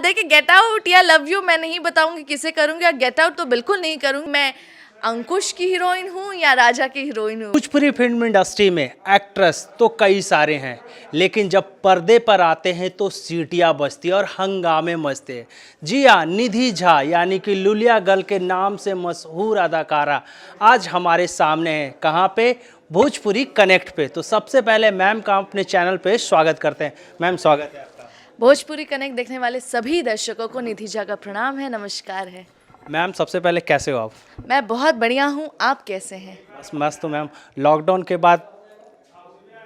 देखिए get out या love you मैं नहीं बताऊंगी किसे करूंगी, और गेट आउट तो बिल्कुल नहीं करूंगी। मैं अंकुश की हीरोइन हूँ या राजा की हीरोइन हूँ। भोजपुरी फिल्म इंडस्ट्री में एक्ट्रेस तो कई सारे हैं, लेकिन जब पर्दे पर आते हैं तो सीटियां बजती और हंगामे मचते हैं। जी हाँ, निधि झा यानी कि लुलिया गर्ल के नाम से मशहूर अदाकारा आज हमारे सामने है। कहाँ पे? भोजपुरी कनेक्ट पे। तो सबसे पहले मैम का अपने चैनल पे स्वागत करते हैं। मैम स्वागत है आपका। भोजपुरी कनेक्ट देखने वाले सभी दर्शकों को निधि झा का प्रणाम है, नमस्कार है। मैम सबसे पहले कैसे हो आप? मैं बहुत बढ़िया हूँ, आप कैसे हैं? बस मस्त हूँ मैम। लॉकडाउन के बाद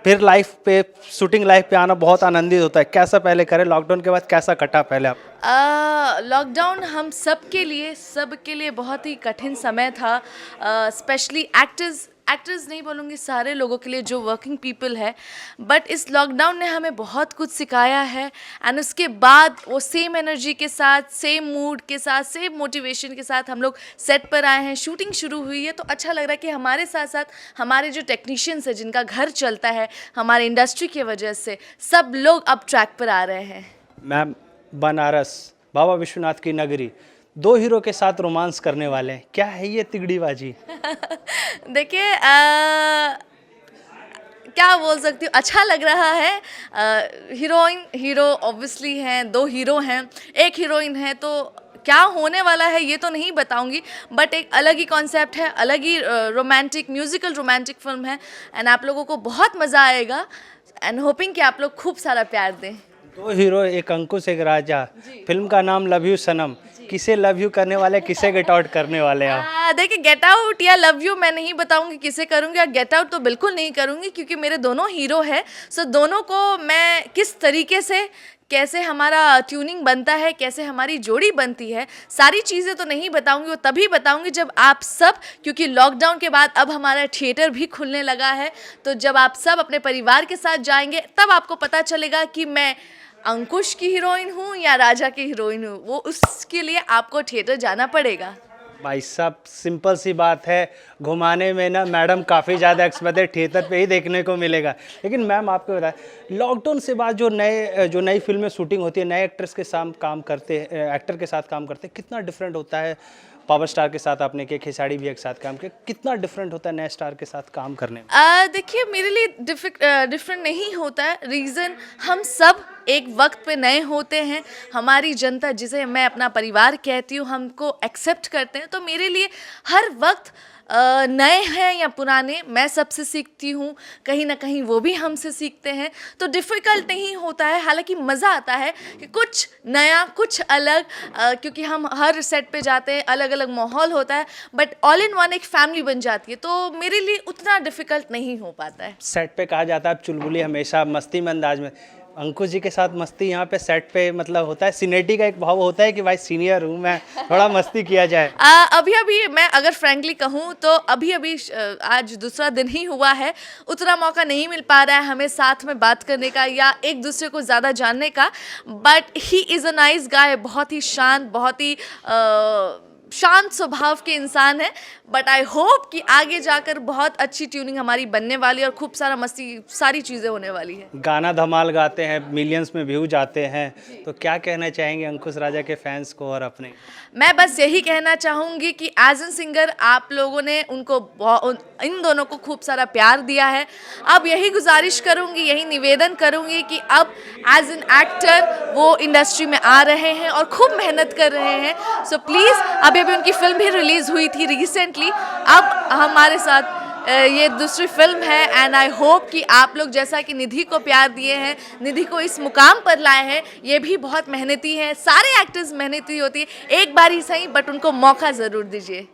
फिर लाइफ पे, शूटिंग लाइफ पे आना बहुत आनंदित होता है। कैसा पहले करें, लॉकडाउन के बाद कैसा कटा पहले आप? लॉकडाउन हम सबके लिए बहुत ही कठिन समय था, स्पेशली एक्टर्स नहीं बोलूँगी, सारे लोगों के लिए जो वर्किंग पीपल है। बट इस लॉकडाउन ने हमें बहुत कुछ सिखाया है, एंड उसके बाद वो सेम एनर्जी के साथ, सेम मूड के साथ, सेम मोटिवेशन के साथ हम लोग सेट पर आए हैं। शूटिंग शुरू हुई है तो अच्छा लग रहा है कि हमारे साथ साथ हमारे जो टेक्नीशियंस हैं, जिनका घर चलता है हमारे इंडस्ट्री की वजह से, सब लोग अब ट्रैक पर आ रहे हैं। मैम बनारस बाबा विश्वनाथ की नगरी, दो हीरो के साथ रोमांस करने वाले हैं, क्या है ये तिगड़ीबाजी? देखिए क्या बोल सकती हूँ, अच्छा लग रहा है। हीरोइन हीरो ऑब्वियसली हैं, दो हीरो हैं, एक हीरोइन है, तो क्या होने वाला है ये तो नहीं बताऊंगी। बट एक अलग ही कॉन्सेप्ट है, अलग ही रोमांटिक म्यूजिकल रोमांटिक फिल्म है, एंड आप लोगों को बहुत मज़ा आएगा, एंड होपिंग कि आप लोग खूब सारा प्यार दें। दो हीरो, एक अंकुश एक राजा। फिल्म का नाम लव यू सनम। किसे लव यू करने वाले, किसे गेट आउट करने वाले आप? देखिए गेट आउट या लव यू मैं नहीं बताऊंगी किसे करूंगी, और गेट आउट तो बिल्कुल नहीं करूंगी, क्योंकि मेरे दोनों हीरो हैं। सो दोनों को मैं किस तरीके से, कैसे हमारा ट्यूनिंग बनता है, कैसे हमारी जोड़ी बनती है, सारी चीज़ें तो नहीं बताऊंगी। वो तभी बताऊंगी जब आप सब, क्योंकि लॉकडाउन के बाद अब हमारा थिएटर भी खुलने लगा है, तो जब आप सब अपने परिवार के साथ जाएंगे तब आपको पता चलेगा कि मैं अंकुश की हीरोइन हूँ या राजा की हीरोइन हूँ। वो उसके लिए आपको थिएटर जाना पड़ेगा। भाई साहब सिंपल सी बात है, घुमाने में ना मैडम काफ़ी ज़्यादा एक्सपर्ट है, थिएटर पे ही देखने को मिलेगा। लेकिन मैम आपको बताएं, लॉकडाउन से बाद जो नई फिल्में शूटिंग होती है, नए एक्टर्स के साथ काम करते हैं, एक्टर के साथ काम करते हैं, कितना डिफरेंट होता है? पावर स्टार के साथ आपने किया, खेसारी भी एक साथ काम किया, कितना डिफरेंट होता है नए स्टार के साथ काम करने में? देखिए मेरे लिए डिफरेंट नहीं होता है। रीज़न, हम सब एक वक्त पे नए होते हैं, हमारी जनता जिसे मैं अपना परिवार कहती हूँ हमको एक्सेप्ट करते हैं, तो मेरे लिए हर वक्त नए हैं या पुराने, मैं सबसे सीखती हूँ, कहीं ना कहीं वो भी हमसे सीखते हैं, तो डिफ़िकल्ट नहीं होता है। हालांकि मज़ा आता है कि कुछ नया, कुछ अलग, क्योंकि हम हर सेट पे जाते हैं, अलग अलग माहौल होता है, बट ऑल इन वन एक फैमिली बन जाती है, तो मेरे लिए उतना डिफ़िकल्ट नहीं हो पाता है। सेट पे कहा जाता है आप चुलबुली, हमेशा मस्ती में अंदाज में। अंकुश जी के साथ मस्ती यहाँ पे सेट पे मतलब होता है, सीनियरिटी का एक भाव होता है कि भाई सीनियर हूँ मैं, थोड़ा मस्ती किया जाए। अभी मैं अगर फ्रैंकली कहूँ तो अभी आज दूसरा दिन ही हुआ है, उतना मौका नहीं मिल पा रहा है हमें साथ में बात करने का या एक दूसरे को ज़्यादा जानने का। But he is a nice guy, बहुत ही शांत, बहुत ही शांत स्वभाव के इंसान है। बट आई होप कि आगे जाकर बहुत अच्छी ट्यूनिंग हमारी बनने वाली है और खूब सारा मस्ती, सारी चीज़ें होने वाली है। गाना धमाल गाते हैं, मिलियंस में व्यू जाते हैं, तो क्या कहना चाहेंगे अंकुश राजा के फैंस को और अपने? मैं बस यही कहना चाहूँगी कि एज एन सिंगर आप लोगों ने उनको, इन दोनों को खूब सारा प्यार दिया है। अब यही गुजारिश करूँगी, यही निवेदन करूँगी कि अब एज एन एक्टर वो इंडस्ट्री में आ रहे हैं और खूब मेहनत कर रहे हैं। सो प्लीज़, अभी उनकी फिल्म भी रिलीज़ हुई थी रिसेंटली, अब हमारे साथ ये दूसरी फिल्म है, एंड आई होप कि आप लोग जैसा कि निधि को प्यार दिए हैं, निधि को इस मुकाम पर लाए हैं, ये भी बहुत मेहनती हैं। सारे एक्टर्स मेहनती होती है, एक बार ही सही बट उनको मौका ज़रूर दीजिए।